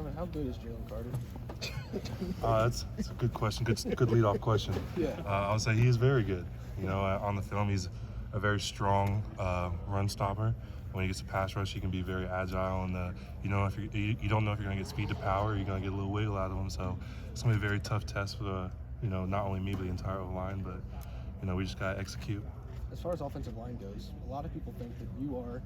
Donovan, how good is Jalen Carter? That's a good question. Good lead-off question. Yeah. I would say he is very good. On the film, he's a very strong run stopper. When he gets a pass rush, he can be very agile, and you don't know if you're going to get speed to power, or you're going to get a little wiggle out of him. So it's going to be a very tough test for not only me but the entire O-line. But we just got to execute. As far as offensive line goes, a lot of people think that you are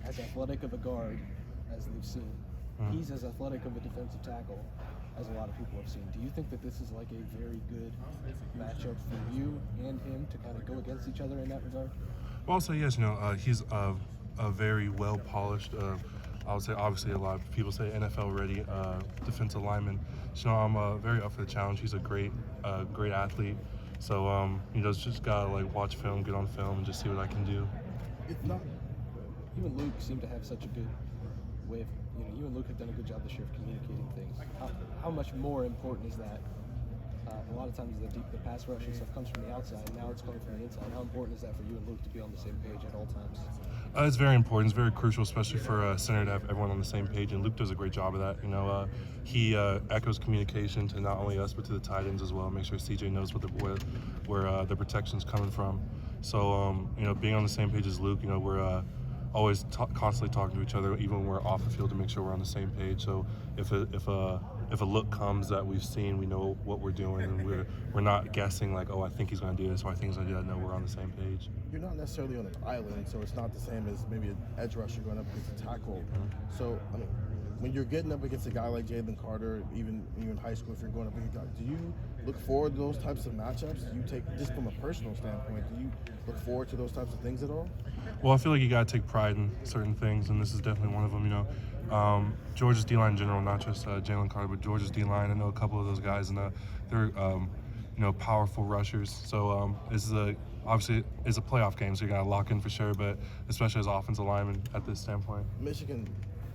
as athletic of a guard as they've seen. Mm-hmm. He's as athletic of a defensive tackle as a lot of people have seen. Do you think that this is like a very good matchup for you and him to kind of go against each other in that regard? Well, I'll say yes. He's a very well polished. I would say obviously a lot of people say NFL ready defensive lineman. So I'm very up for the challenge. He's a great athlete. So just gotta watch film, get on film, and just see what I can do. If not, you and Luke seem to have such a good way of, you and Luke have done a good job this year of communicating things. How much more important is that? A lot of times the pass rush and stuff comes from the outside, and now it's coming from the inside. How important is that for you and Luke to be on the same page at all times? It's very important. It's very crucial, especially for a center to have everyone on the same page, and Luke does a great job of that. He echoes communication to not only us but to the tight ends as well. Make sure CJ knows where the protection's coming from. So being on the same page as Luke, we're always constantly talking to each other, even when we're off the field, to make sure we're on the same page. So if a look comes that we've seen, we know what we're doing, and we're not guessing I think he's going to do this, or I think he's going to do that. No, we're on the same page. You're not necessarily on an island, so it's not the same as maybe an edge rusher going up against a tackle. Mm-hmm. So, when you're getting up against a guy like Jalen Carter, even in high school, if you're going up against a guy, do you look forward to those types of matchups? Do you take, just from a personal standpoint, do you look forward to those types of things at all? Well, I feel like you got to take pride in certain things, and this is definitely one of them. Georgia's D-line in general, not just Jalen Carter, but Georgia's D-line. I know a couple of those guys, and they're powerful rushers. So this is obviously it's a playoff game, so you got to lock in for sure. But especially as offensive linemen at this standpoint, Michigan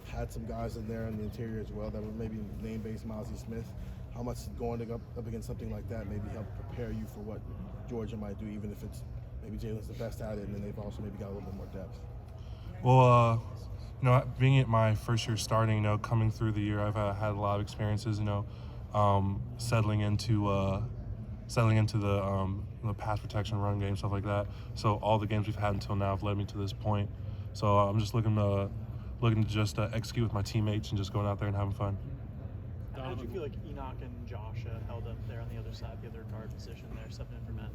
had some guys in there in the interior as well that were maybe name-based Mozzie Smith. How much going up against something like that maybe help prepare you for what Georgia might do, even if it's maybe Jalen's the best at it, and then they've also maybe got a little bit more depth? Well, being at my first year starting, coming through the year, I've had a lot of experiences, settling into the pass protection, run game, stuff like that. So all the games we've had until now have led me to this point. So I'm just looking to just execute with my teammates and just going out there and having fun. How did you feel like Enoch and Josh held up there on the other side, the other guard position there, stepping in for men?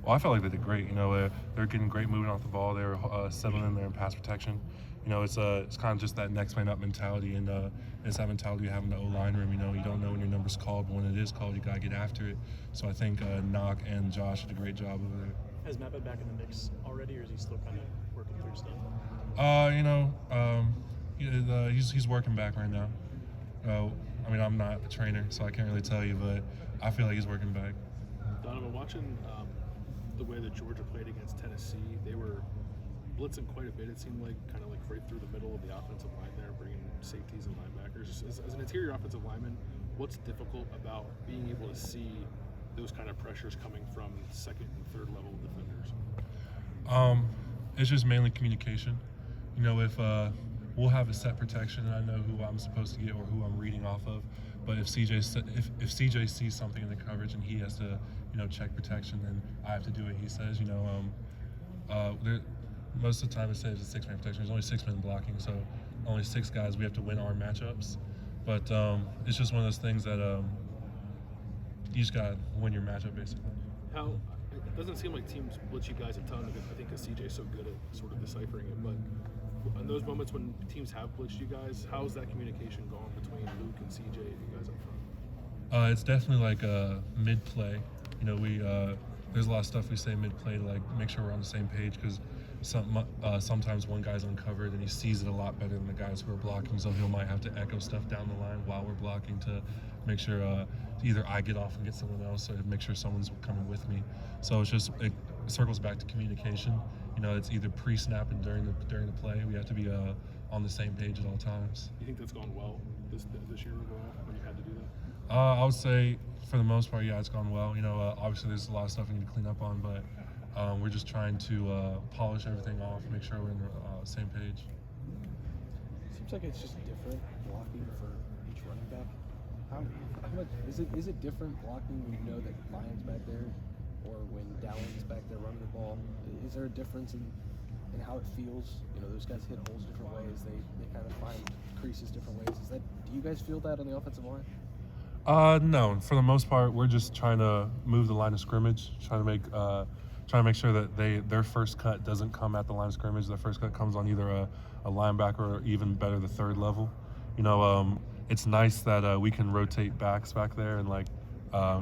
Well, I felt like they did great. They're getting great movement off the ball. They were settling in there in pass protection. It's kind of just that next man up mentality, and it's that mentality you have in the O-line room. You don't know when your number's called, but when it is called, you gotta get after it. So I think Knock and Josh did a great job over there. Has Matt been back in the mix already, or is he still kind of working through stuff? He's working back right now. I'm not a trainer, so I can't really tell you, but I feel like he's working back. Donovan, watching the way that Georgia played against Tennessee, they were blitzing quite a bit, it seemed like, kind of right through the middle of the offensive line there, bringing safeties and linebackers. As an interior offensive lineman, what's difficult about being able to see those kind of pressures coming from second and third level defenders? It's just mainly communication. If we'll have a set protection and I know who I'm supposed to get or who I'm reading off of, but if CJ sees something in the coverage and he has to check protection, then I have to do what he says. Most of the time it says it's 6-man protection. There's only 6 men blocking, so only 6 guys. We have to win our matchups. But it's just one of those things that you just got to win your matchup, basically. It doesn't seem like teams blitz you guys a ton. I think because CJ's so good at sort of deciphering it. But in those moments when teams have blitzed you guys, how's that communication gone between Luke and CJ and you guys up front? It's definitely mid-play. There's a lot of stuff we say mid-play to make sure we're on the same page, because sometimes one guy's uncovered and he sees it a lot better than the guys who are blocking, so he might have to echo stuff down the line while we're blocking to make sure either I get off and get someone else, or make sure someone's coming with me. So it circles back to communication. It's either pre-snap and during the play. We have to be on the same page at all times. You think that's gone well this year overall when you had to do that? I would say for the most part, yeah, it's gone well. Obviously there's a lot of stuff we need to clean up on, but we're just trying to polish everything off, make sure we're on the same page. Seems like it's just different blocking for each running back. Is it different blocking when you know that Lyon's back there, or when Dallin's back there running the ball? Is there a difference in how it feels? You know, those guys hit holes different ways. They kind of find creases different ways. Do you guys feel that on the offensive line? No. For the most part, we're just trying to move the line of scrimmage, trying to make sure that their first cut doesn't come at the line of scrimmage. Their first cut comes on either a linebacker or even better the third level. You know, it's nice that we can rotate backs back there, and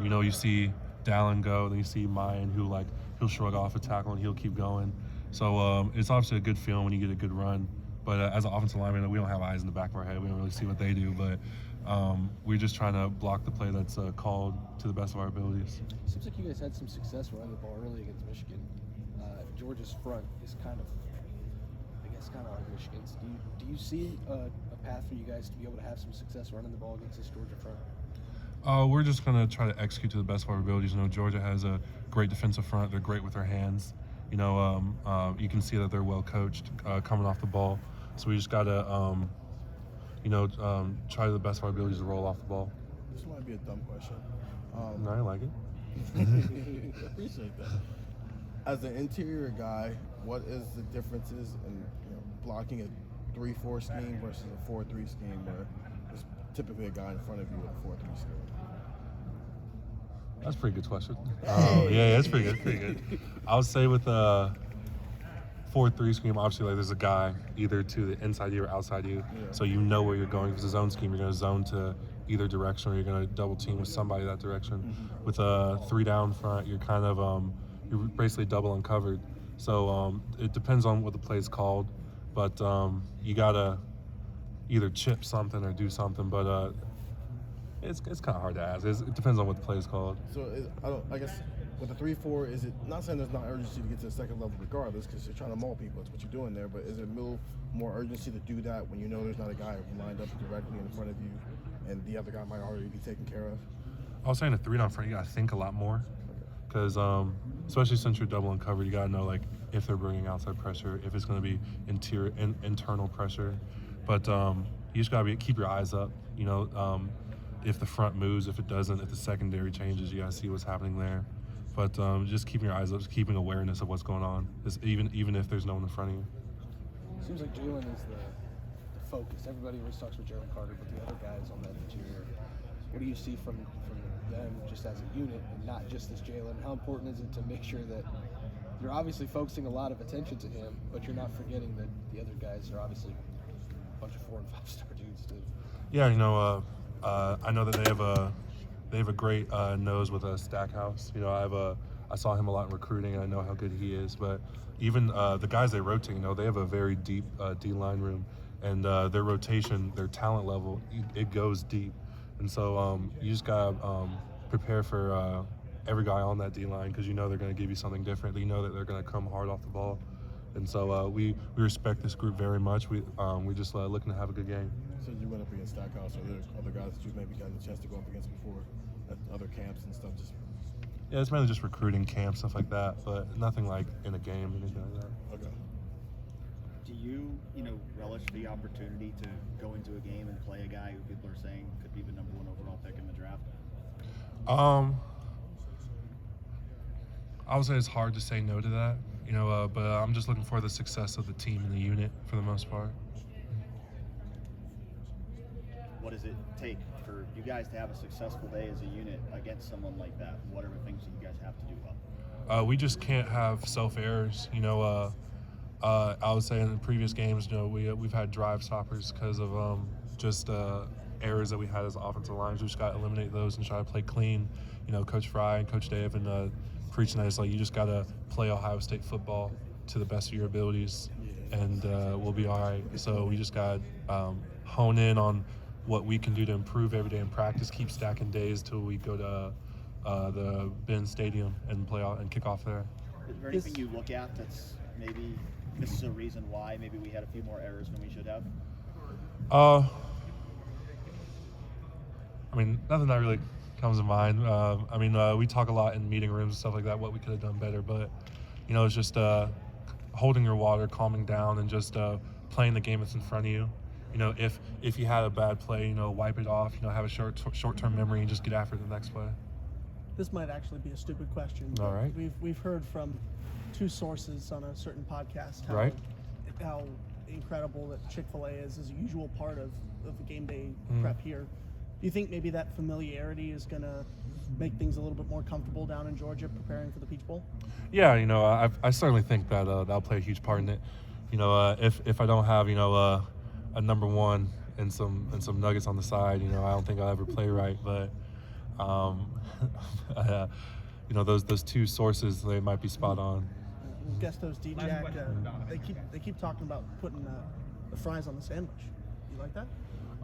you know, you see Dallin go, then you see Mayan who he'll shrug off a tackle and he'll keep going. So it's obviously a good feeling when you get a good run. But as an offensive lineman, we don't have eyes in the back of our head. We don't really see what they do, but we're just trying to block the play that's called to the best of our abilities. Seems like you guys had some success running the ball early against Michigan. Georgia's front is kind of like Michigan's. Do you see a path for you guys to be able to have some success running the ball against this Georgia front? We're just going to try to execute to the best of our abilities. You know, Georgia has a great defensive front. They're great with their hands. You know, you can see that they're well coached coming off the ball. So we just got to, try the best of our abilities to roll off the ball. This might be a dumb question. No, I like it. I appreciate that. As an interior guy, what is the differences in blocking a 3-4 scheme versus a 4-3 scheme where there's typically a guy in front of you with a 4-3 scheme? That's a pretty good question. Yeah, that's pretty good. I would say with a 4-3 scheme, obviously there's a guy either to the inside you or outside you, so you know where you're going. If it's a zone scheme, you're going to zone to either direction, or you're going to double team with somebody that direction. With a 3 down front, you're kind of you're basically double uncovered. So it depends on what the play is called, but you gotta either chip something or do something. But it's kind of hard to ask. It depends on what the play is called. So I guess with the 3-4, is it not saying there's not urgency to get to the second level regardless, because you're trying to maul people. That's what you're doing there. But is it more urgency to do that when you know there's not a guy lined up directly in front of you, and the other guy might already be taken care of? I was saying a 3 down front, you gotta think a lot more. Because especially since you're double uncovered, you gotta know if they're bringing outside pressure, if it's gonna be internal pressure. But you just gotta keep your eyes up. You know, if the front moves, if it doesn't, if the secondary changes, you gotta see what's happening there. But just keeping your eyes up, just keeping awareness of what's going on, even if there's no one in front of you. Seems like Jalen is the focus. Everybody always talks about Jalen Carter, but the other guys on that interior. What do you see from them just as a unit, and not just as Jalen? How important is it to make sure that you're obviously focusing a lot of attention to him, but you're not forgetting that the other guys are obviously a bunch of 4- and 5-star dudes too? Yeah, you know, I know that they have a great nose with a Stackhouse. You know, I saw him a lot in recruiting, and I know how good he is. But even the guys they rotate, you know, they have a very deep D-line room, and their rotation, their talent level, it goes deep. And so you just got to prepare for every guy on that D-line, because you know they're going to give you something different. You know that they're going to come hard off the ball. And so we respect this group very much. We're just looking to have a good game. So you went up against Stackhouse, or there's other guys that you've maybe gotten a chance to go up against before at other camps and stuff? Yeah, it's mainly just recruiting camp, stuff like that, but nothing like in a game or anything like that. Okay. Do you relish the opportunity to go into a game and play a guy who people are saying could be the #1 overall pick in the draft? I would say it's hard to say no to that, but I'm just looking for the success of the team and the unit for the most part. What does it take for you guys to have a successful day as a unit against someone like that? What are the things that you guys have to do well? We just can't have self-errors. I would say in the previous games, we've had drive stoppers because of just errors that we had as offensive lines. We just got to eliminate those and try to play clean. Coach Fry and Coach Dave and preaching that it's like you just got to play Ohio State football to the best of your abilities, and we'll be all right. So we just got to hone in on what we can do to improve every day in practice, keep stacking days till we go to the Ben Stadium and play out and kick off there. Is there anything you look at that's maybe this is a reason why maybe we had a few more errors than we should have? Nothing that really comes to mind. We talk a lot in meeting rooms and stuff like that, what we could have done better, but it's just holding your water, calming down, and just playing the game that's in front of you. you know, if you had a bad play, you know, wipe it off, you know, have a short-term memory and just get after the next play. This might actually be a stupid question. All right. We've heard from two sources on a certain podcast how incredible that Chick-fil-A is a usual part of the game day prep here. Do you think maybe that familiarity is going to make things a little bit more comfortable down in Georgia preparing for the Peach Bowl? Yeah, you know, I certainly think that that'll play a huge part in it. You know, if I don't have, you know, a number one and some nuggets on the side, you know, I don't think I'll ever play right. But you know, those two sources, they might be spot on. Guess those D-Jack, they keep talking about putting the fries on the sandwich. You like that?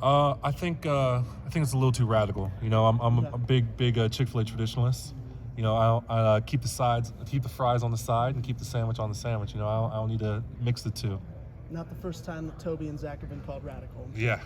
I think it's a little too radical. You know, I'm a big Chick-fil-A traditionalist. You know, I keep the fries on the side and keep the sandwich on the sandwich. You know, I don't need to mix the two. Not the first time that Toby and Zach have been called radical. Yeah.